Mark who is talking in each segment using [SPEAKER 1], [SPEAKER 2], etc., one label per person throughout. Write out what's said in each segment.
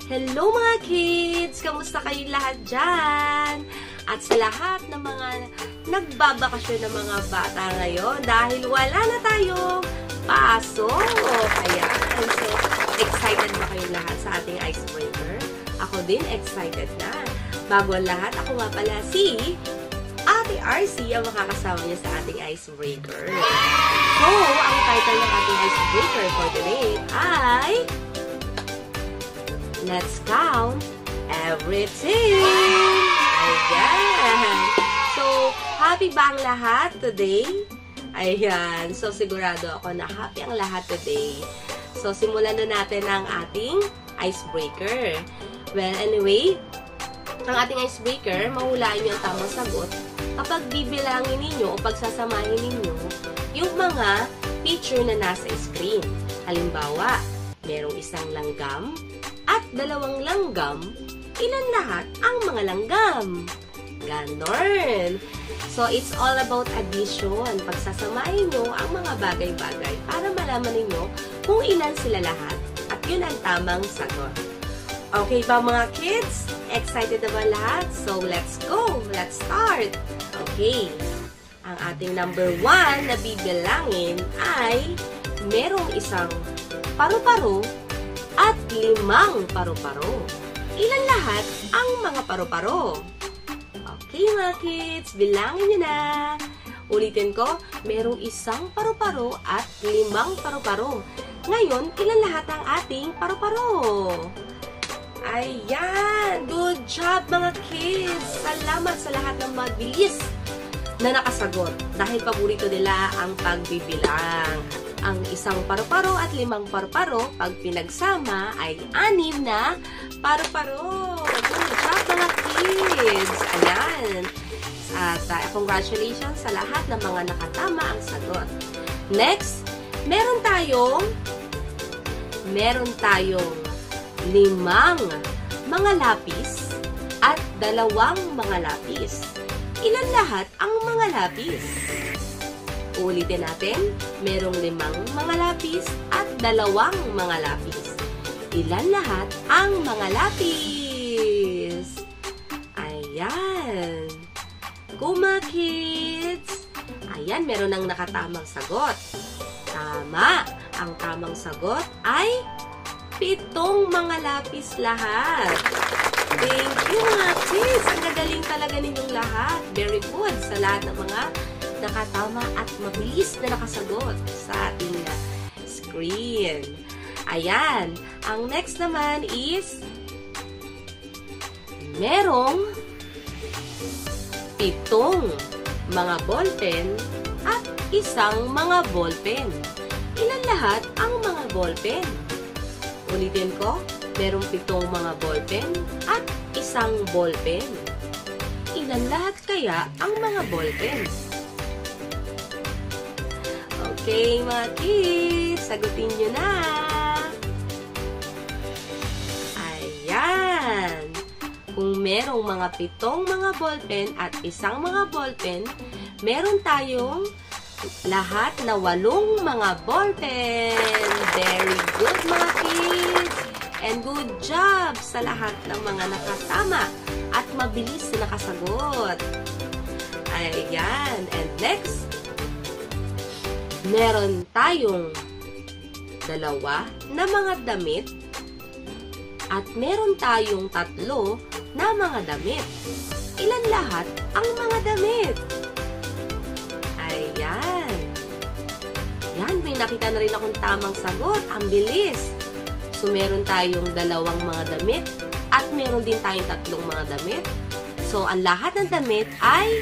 [SPEAKER 1] Hello mga kids! Kamusta kayong lahat dyan? At sa lahat ng mga nagbabakasyon ng mga bata ngayon dahil wala na tayong pasok. Ayan. So, excited ba kayong lahat sa ating icebreaker? Ako din excited na. Bago ang lahat, ako nga pala si Ate RC ang makakasama niya sa ating icebreaker. So, ang title ng ating icebreaker for today ay Let's Count Everything! Ayan! So, happy ba ang lahat today? Ayan! So, sigurado ako na happy ang lahat today. So, simulan na natin ang ating icebreaker. Well, anyway, ang ating icebreaker, mahulaan niyo ang tamang sagot kapag bibilangin ninyo o pagsasamahin ninyo yung mga picture na nasa screen. Halimbawa, merong isang langgam at dalawang langgam, ilan lahat ang mga langgam? Ganon. So, it's all about addition. Pagsasamahin nyo ang mga bagay-bagay para malaman ninyo kung ilan sila lahat. At yun ang tamang sagot. Okay ba mga kids? Excited na ba lahat? So, let's go! Let's start! Okay. Ang ating number 1 na bibilangin ay merong isang paru-paro at 5 paru-paro. Ilan lahat ang mga paru-paro? Okay mga kids, bilangin nyo na. Ulitin ko, merong isang paru-paro at 5 paru-paro. Ngayon, ilan lahat ang ating paru-paro? Ayan! Good job mga kids! Salamat sa lahat ng mabilis na nakasagot dahil paborito nila ang pagbibilang. Ang isang paru-paro at 5 paru-paro, pag pinagsama ay 6 na paru-paro. Good job mga kids! Ayan! At congratulations sa lahat ng mga nakatama ang sagot. Next, meron tayong 5 mga lapis at 2 mga lapis. Ilan lahat ang mga lapis? Ulitin natin, merong 5 mga lapis at 2 mga lapis. Ilan lahat ang mga lapis? Ayan. Kuma kids! Ayan, meron ng nakatamang sagot. Tama! Ang tamang sagot ay 7 mga lapis lahat. Thank you mga kids! Ang gagaling talaga ninyong lahat. Very good sa lahat ng mga nakatama at mabilis na nakasagot sa ating screen. Ayan. Ang next naman is merong 7 mga ballpen at 1 mga ballpen. Ilan lahat ang mga ballpen? Ulitin ko, merong 7 mga ballpen at 1 ballpen. Ilan lahat kaya ang mga ballpen? Okay, mga kids, sagutin nyo na. Ayan. Kung merong mga 7 mga ballpen at 1 mga ballpen, meron tayong lahat na 8 mga ballpen. Very good, mga kids. And good job sa lahat ng mga nakatama at mabilis na nakasagot. Ayan. And next, meron tayong 2 na mga damit at meron tayong 3 na mga damit. Ilan lahat ang mga damit? Ayan. Yan, may nakita na rin akong tamang sagot. Ang bilis. So, meron tayong 2 mga damit at meron din tayong 3 mga damit. So, ang lahat ng damit ay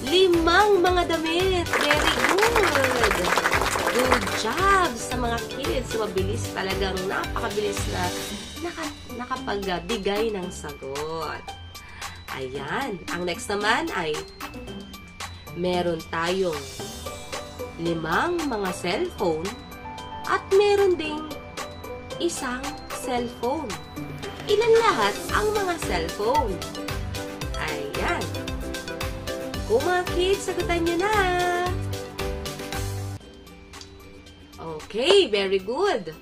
[SPEAKER 1] 5 mga damit. Very good. Good job sa mga kids. Mabilis talagang napakabilis na nakapagbigay ng sagot. Ayan. Ang next naman ay meron tayong 5 mga cellphone at meron ding 1 cellphone. Ilan lahat ang mga cellphone? Ayan. Kung mga kids, sagutan nyo na. Okay, very good.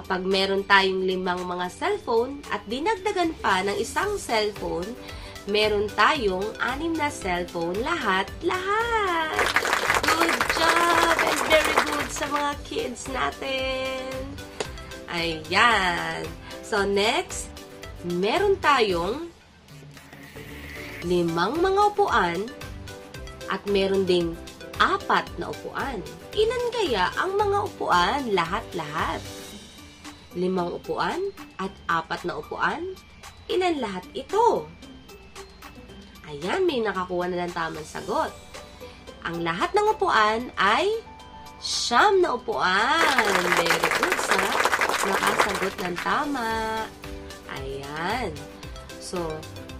[SPEAKER 1] kapag meron tayong 5 mga cellphone at dinagdagan pa ng isang cellphone, meron tayong 6 na cellphone lahat-lahat. Good job! And very good sa mga kids natin. Ayan. So, next, meron tayong 5 mga upuan at meron ding 4 na upuan. Ilan kaya ang mga upuan? Lahat-lahat. 5 upuan at 4 na upuan? Ilan lahat ito? Ayan, may nakakuha na ng tamang sagot. Ang lahat ng upuan ay 9 na upuan. Very good sa nakasagot ng tama. Ayan. So,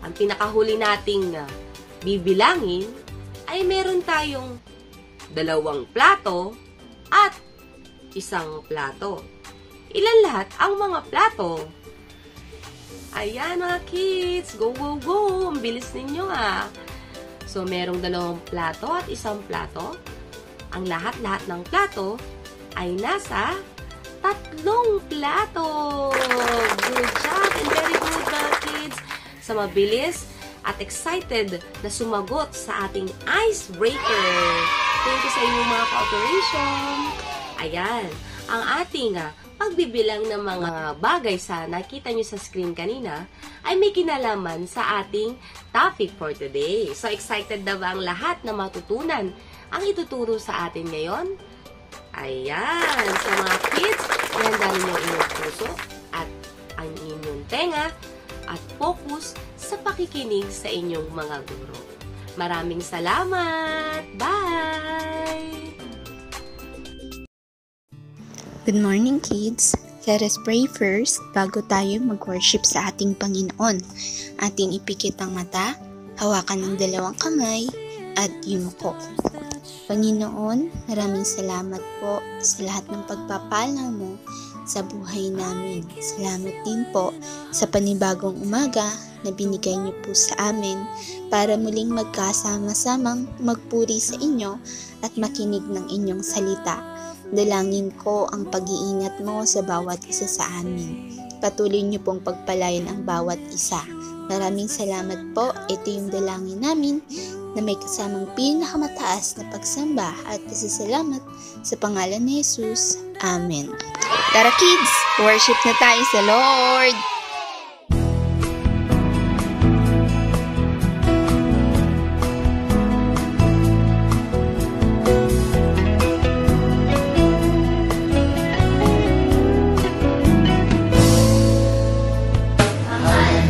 [SPEAKER 1] ang pinakahuli nating bibilangin ay meron tayong 2 plato at 1 plato. Ilan lahat ang mga plato? Ayan mga kids, go, go, go! Ang bilis ninyo So, merong 2 plato at 1 plato. Ang lahat-lahat ng plato ay nasa 3 plato. Good job and very good mga kids. Sa mabilis at excited na sumagot sa ating icebreaker. Thank you sa inyong mga cooperation. Ayan, ang ating pagbibilang ng mga bagay sa nakita nyo sa screen kanina ay may kinalaman sa ating topic for today. So, excited na ba ang lahat na matutunan ang ituturo sa atin ngayon? Ayan, sa mga kids, ihanda ninyo ang inyong puso at ang inyong tenga at focus sa pakikinig sa inyong mga guro. Maraming salamat! Bye!
[SPEAKER 2] Good morning, kids! Let us pray first bago tayo mag-worship sa ating Panginoon. Ating ipikit ang mata, hawakan ng 2 kamay, at yumuko. Panginoon, maraming salamat po sa lahat ng pagpapala mo sa buhay namin. Salamat din po sa panibagong umaga na binigay niyo po sa amin para muling magkasama-samang magpuri sa inyo at makinig ng inyong salita. Dalangin ko ang pag-iingat mo sa bawat isa sa amin. Patuloy niyo pong pagpalain ang bawat isa. Maraming salamat po. Ito yung dalangin namin na may kasamang pinakamataas na pagsamba at pasasalamat sa pangalan ni Jesus. Amen. Tara kids, worship na tayo sa Lord!
[SPEAKER 3] Mahal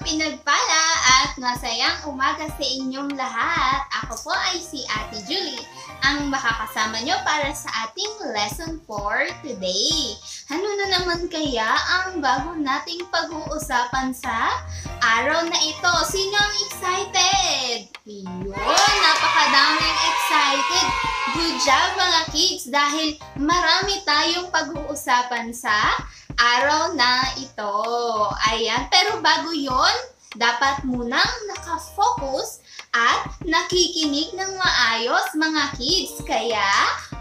[SPEAKER 2] pinagpala at masayang umaga sa inyong lahat. Ako po ay si Ate Julie, ang makakasama nyo para sa ating lesson for today. Ano na naman kaya ang bago nating pag-uusapan sa araw na ito? Sino ang excited? Yun, napakadaming excited. Good job mga kids dahil marami tayong pag-uusapan sa araw na ito. Ayan, pero bago yon, dapat munang nakafocus at nakikinig ng maayos mga kids. Kaya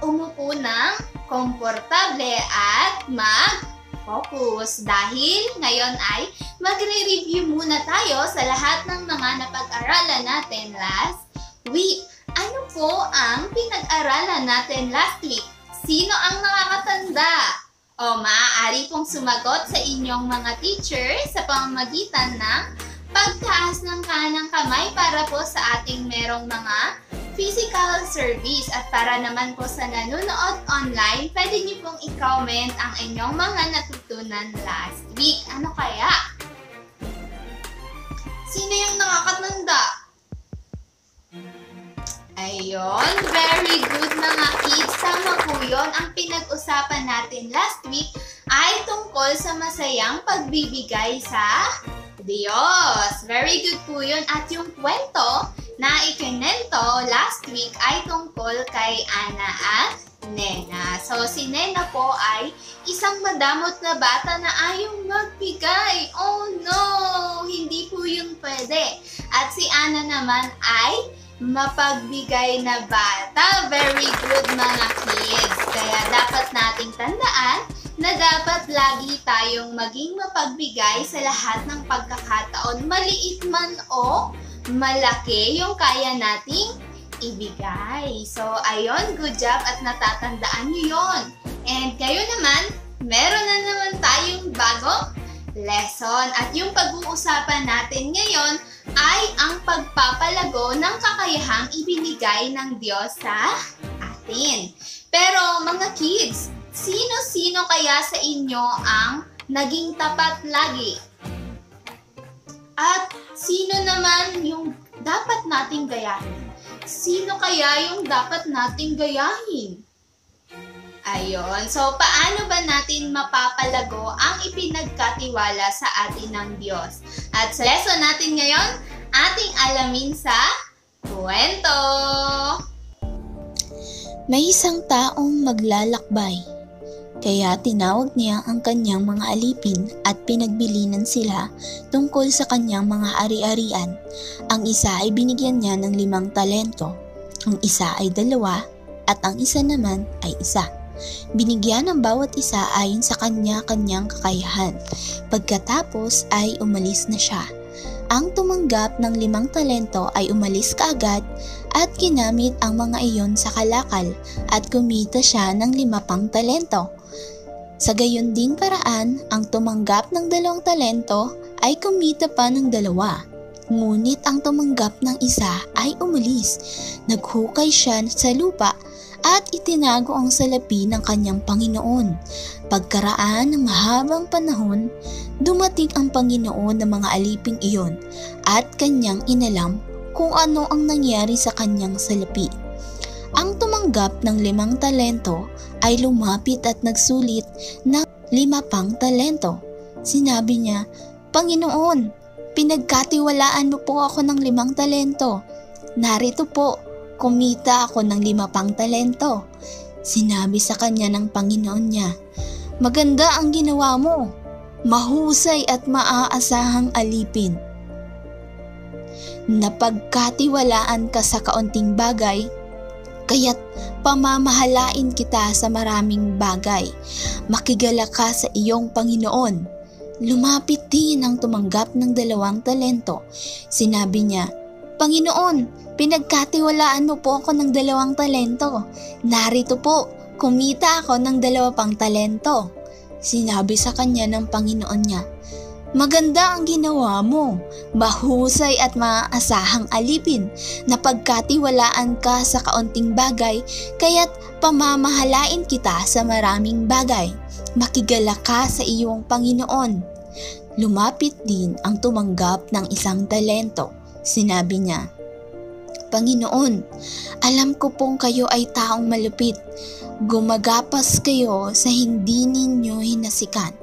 [SPEAKER 2] umupo ng komportable at mag-focus dahil ngayon ay magre-review muna tayo sa lahat ng mga napag-aralan natin last week. Ano po ang pinag-aralan natin last week? Sino ang nakakatanda? O maaari pong sumagot sa inyong mga teacher sa pamamagitan ng pagtaas ng kanang kamay para po sa ating merong mga physical service. At para naman po sa nanonood online, pwede niyo pong i-comment ang inyong mga natutunan last week. Ano kaya? Sino yung nakakatanda? Ayun, very good mga kids. Tama po yun. Ang pinag-usapan natin last week ay tungkol sa masayang pagbibigay sa Diyos. Very good po yun. At yung kwento na ikinento last week ay tungkol kay Ana at Nena. So, si Nena po ay isang madamot na bata na ayaw magbigay. Oh no! Hindi po yun pwede. At si Ana naman ay mapagbigay na bata. Very good mga kids. Kaya dapat nating tandaan na dapat lagi tayong maging mapagbigay sa lahat ng pagkakataon. Maliit man o malaki yung kaya nating ibigay. So, ayun, good job at natatandaan nyo yun. And kayo naman, meron na naman tayong bagong lesson. At yung pag-uusapan natin ngayon ay ang pagpapalago ng kakayahang ibinigay ng Diyos sa atin. Pero mga kids, sino-sino kaya sa inyo ang naging tapat lagi? At sino naman yung dapat nating gayahin? Sino kaya yung dapat nating gayahin? Ayun. So, paano ba natin mapapalago ang ipinagkatiwala sa atin ng Diyos? At sa lesson natin ngayon, ating alamin sa kwento.
[SPEAKER 3] May isang taong maglalakbay, kaya tinawag niya ang kanyang mga alipin at pinagbilinan sila tungkol sa kanyang mga ari-arian. Ang isa ay binigyan niya ng 5 talento, ang isa ay 2, at ang isa naman ay 1. Binigyan ng bawat isa ayon sa kanya-kanyang kakayahan. Pagkatapos ay umalis na siya. Ang tumanggap ng 5 talento ay umalis kaagad at ginamit ang mga iyon sa kalakal at kumita siya ng 5 pang talento. Sa gayon ding paraan, ang tumanggap ng 2 talento ay kumita pa ng 2. Ngunit ang tumanggap ng 1 ay umalis. Naghukay siya sa lupa at itinago ang salapi ng kanyang Panginoon. Pagkaraan ng mahabang panahon, dumating ang Panginoon ng mga aliping iyon at kanyang inalam kung ano ang nangyari sa kanyang salapi. Ang tumanggap ng 5 talento ay lumapit at nagsulit ng 5 pang talento. Sinabi niya, "Panginoon, pinagkatiwalaan mo po ako ng 5 talento. Narito po, kumita ako ng 5 pang talento." Sinabi sa kanya ng Panginoon niya, "Maganda ang ginawa mo. Mahusay at maaasahang alipin. Napagkatiwalaan ka sa kaunting bagay, kaya't pamamahalain kita sa maraming bagay. Makigalak ka sa iyong Panginoon." Lumapit din ang tumanggap ng 2 talento. Sinabi niya, "Panginoon, pinagkatiwalaan mo po ako ng 2 talento. Narito po, kumita ako ng 2 pang talento." Sinabi sa kanya ng Panginoon niya, "Maganda ang ginawa mo. Mahusay at maaasahang alipin. Napagkatiwalaan ka sa kaunting bagay, kaya't pamamahalain kita sa maraming bagay. Makigalak ka sa iyong Panginoon." Lumapit din ang tumanggap ng isang talento. Sinabi niya, "Panginoon, alam ko pong kayo ay taong malupit. Gumagapas kayo sa hindi ninyo hinasikan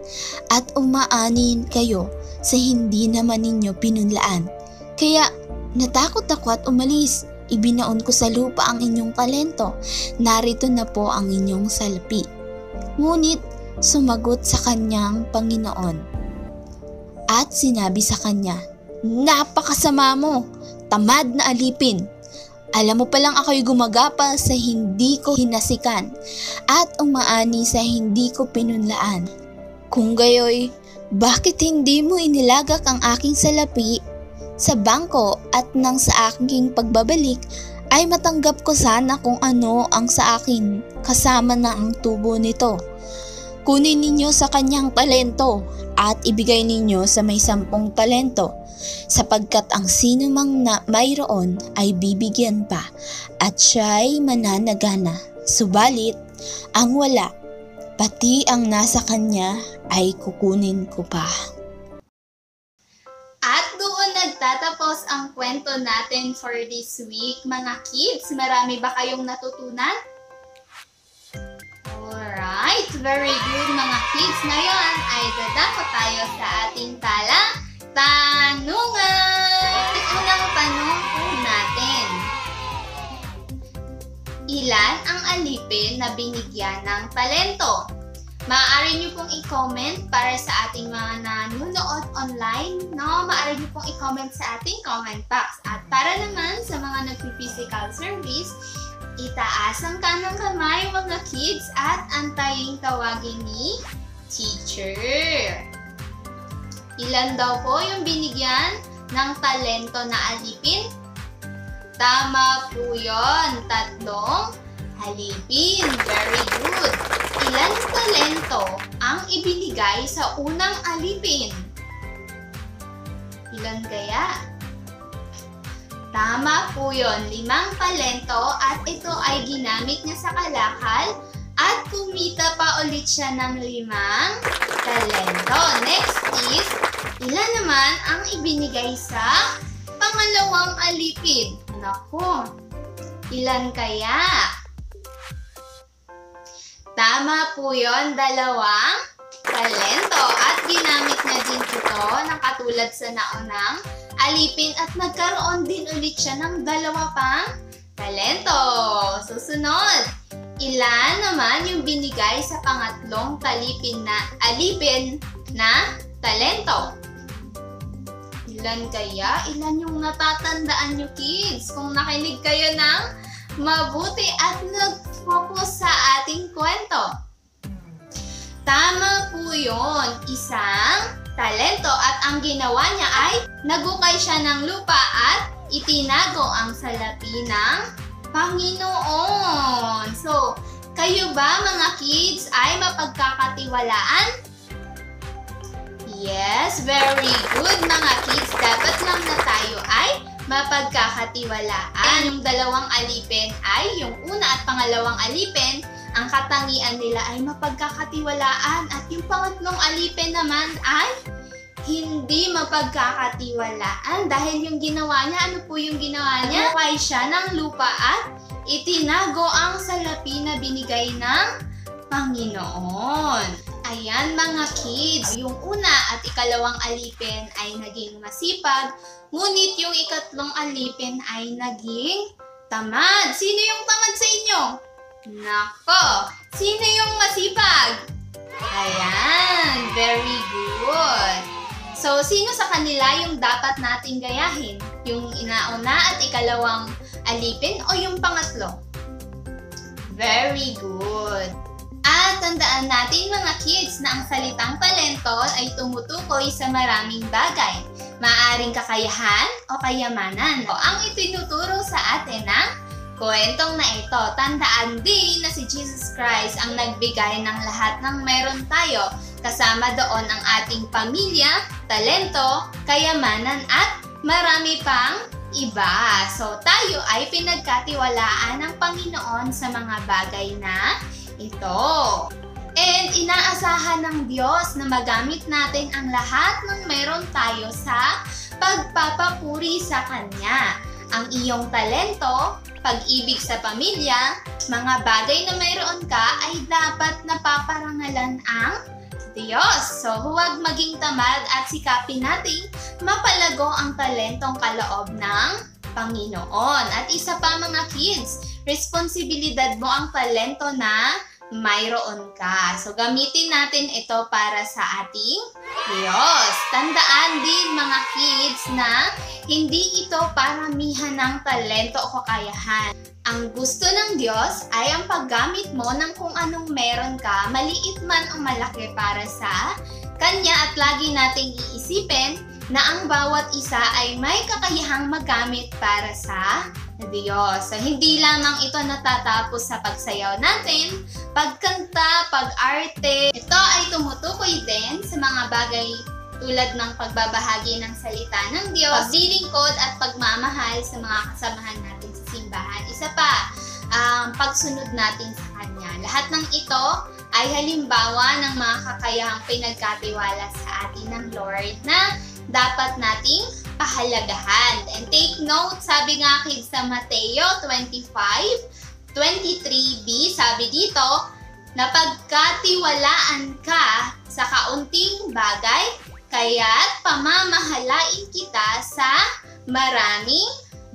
[SPEAKER 3] at umaanin kayo sa hindi naman ninyo pinunlaan. Kaya natakot ako at umalis. Ibinaon ko sa lupa ang inyong talento. Narito na po ang inyong salapi." Ngunit sumagot sa kanyang Panginoon at sinabi sa kanya, "Napakasama mo, tamad na alipin. Alam mo palang ako'y gumagapas sa hindi ko hinasikan at umaani sa hindi ko pinunlaan. Kung gayoy, bakit hindi mo inilagak ang aking salapi sa bangko at nang sa aking pagbabalik ay matanggap ko sana kung ano ang sa akin kasama na ang tubo nito? Kunin ninyo sa kanyang talento at ibigay ninyo sa may 10 talento, sapagkat ang sino mang na mayroon ay bibigyan pa at siya'y mananagana. Subalit ang wala, pati ang nasa kanya ay kukunin ko pa."
[SPEAKER 2] At doon nagtatapos ang kwento natin for this week, mga kids. Marami ba kayong natutunan? Alright, very good mga kids. Ngayon ay dadako tayo sa ating tanungan. Unang tanong po natin. Ilan ang alipin na binigyan ng talento? Maaari nyo pong i-comment para sa ating mga nanonood online, no? Maaari nyo pong i-comment sa ating comment box. At para naman sa mga nagpi-physical service, itaas ang kanang kamay mga kids at antayin tawagin ni teacher. Ilan daw po yung binigyan ng talento na alipin? Tama po yun, 3 alipin. Very good. Ilan talento ang ibinigay sa unang alipin? Ilan kaya? Tama po yun, 5 talento at ito ay ginamit niya sa kalakal at kumita pa ulit siya ng 5 talento. Next is, ilan naman ang ibinigay sa pangalawang alipin? Naku, ilan kaya? Tama po yun, 2 talento at ginamit niya din ito na katulad sa naunang alipin at nagkaroon din ulit siya ng 2 pang talento. Susunod, ilan naman yung binigay sa pangatlong alipin na talento? Ilan kaya? Ilan yung natatandaan nyo kids? Kung nakinig kayo ng mabuti at nag-focus sa ating kwento. Tama po yun, 1 talento at ang ginawa niya ay nagukay siya ng lupa at itinago ang salapi ng Panginoon. So, kayo ba mga kids ay mapagkakatiwalaan? Yes, very good mga kids. Dapat lang na tayo ay mapagkakatiwalaan. Yung 2 alipin ay yung una at pangalawang alipin, ang katangian nila ay mapagkakatiwalaan at yung pangatlong alipin naman ay hindi mapagkakatiwalaan dahil yung ginawa niya, ano po yung ginawa niya? Nagukay siya ng lupa at itinago ang salapi na binigay ng Panginoon. Ayan mga kids, yung una at ikalawang alipin ay naging masipag, ngunit yung ikatlong alipin ay naging tamad. Sino yung tamad sa inyo? Nako, sino yung masipag? Ayan, very good. So, sino sa kanila yung dapat nating gayahin? Yung inauna at ikalawang alipin o yung pangatlo? Very good. At tandaan natin mga kids na ang salitang talento ay tumutukoy sa maraming bagay. Maaaring kakayahan o kayamanan. O ang itinuturo sa atin ng kwentong na ito. Tandaan din na si Jesus Christ ang nagbigay ng lahat ng meron tayo. Kasama doon ang ating pamilya, talento, kayamanan at marami pang iba. So tayo ay pinagkatiwalaan ng Panginoon sa mga bagay na ito.
[SPEAKER 3] And inaasahan ng Diyos na magamit natin ang lahat ng meron tayo sa pagpapapuri sa Kanya. Ang iyong talento, pag-ibig sa pamilya, mga bagay na mayroon ka ay dapat napaparangalan ang Diyos. So, huwag maging tamad at sikapin natin mapalago ang talentong kaloob ng Panginoon. At isa pa mga kids, responsibilidad mo ang talento na mayroon ka. So, gamitin natin ito para sa ating Diyos. Tandaan din mga kids na hindi ito paramihan ng talento o kakayahan. Ang gusto ng Diyos ay ang paggamit mo ng kung anong meron ka, maliit man o malaki para sa Kanya, at lagi nating iisipin na ang bawat isa ay may kakayahang magamit para sa Diyos. So, hindi lamang ito natatapos sa pagsayaw natin, pagkanta, pag-arte. Ito ay tumutukoy din sa mga bagay tulad ng pagbabahagi ng salita ng Diyos, paglilingkod at pagmamahal sa mga kasamahan natin sa simbahan. Isa pa, pagsunod natin sa Kanya. Lahat ng ito ay halimbawa ng mga kakayahang pinagkatiwala sa atin ng Lord na dapat nating pahalagahan. And take note, sabi nga kids sa Mateo 25:23b, sabi dito, na pagkatiwalaan ka sa kaunting bagay, kaya't pamamahalain kita sa maraming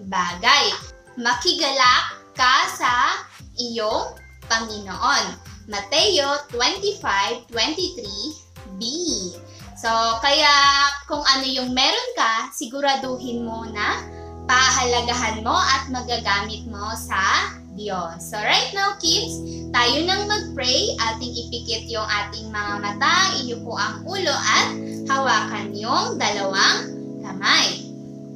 [SPEAKER 3] bagay. Makigalak ka sa iyong Panginoon. Mateo 25:23b. So, kaya kung ano yung meron ka, siguraduhin mo na pahalagahan mo at magagamit mo sa Diyos. So, right now, kids, tayo nang mag-pray. Ating ipikit yung ating mga mata, iyuko ang ulo at hawakan yung dalawang kamay.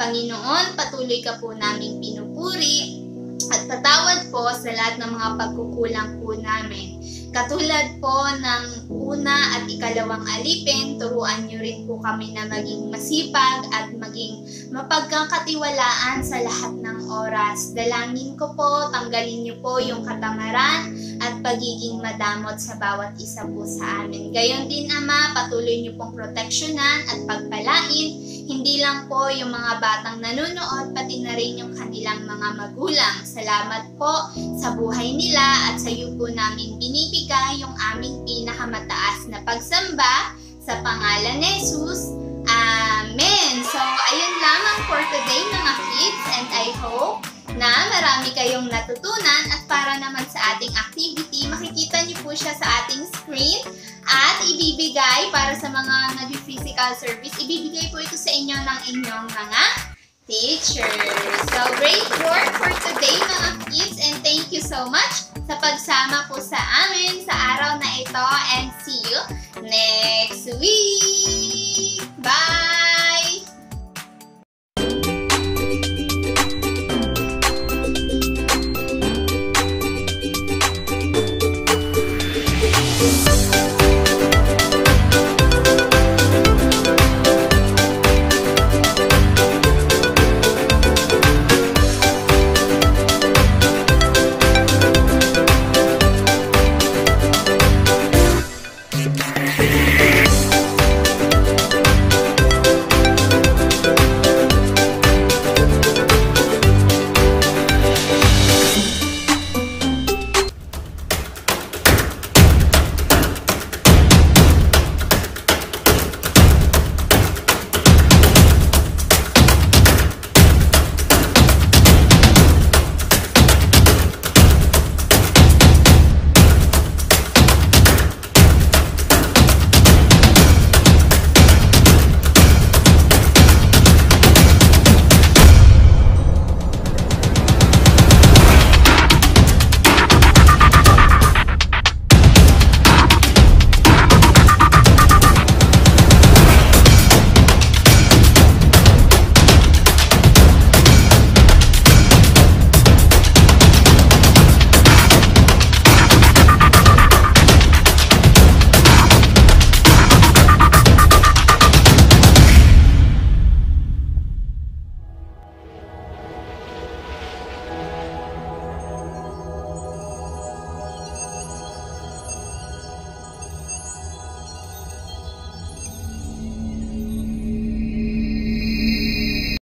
[SPEAKER 3] Panginoon, patuloy ka po naming pinupuri at patawad po sa lahat ng mga pagkukulang po namin. Katulad po ng una at ikalawang alipin, turuan niyo rin po kami na maging masipag at maging mapagkakatiwalaan sa lahat ng oras. Dalangin ko po, tanggalin niyo po yung katamaran at pagiging madamot sa bawat isa po sa amin. Gayon din, Ama, patuloy niyo pong proteksyonan at pagpalain, hindi lang po yung mga batang nanonood, pati na rin yung kanilang mga magulang. Salamat po sa buhay nila at sa iyo po namin binibigay yung aming pinakamataas na pagsamba sa pangalan ni Jesus. Amen! So, ayun lamang for today mga kids, and I hope na marami kayong natutunan. At para naman sa ating activity, makikita niyo po siya sa ating screen at ibibigay para sa mga nag-physical service, ibibigay po ito sa inyo ng inyong mga teachers. So, great work for today mga kids, and thank you so much sa pagsama po sa amin sa araw na ito, and see you next week! Bye!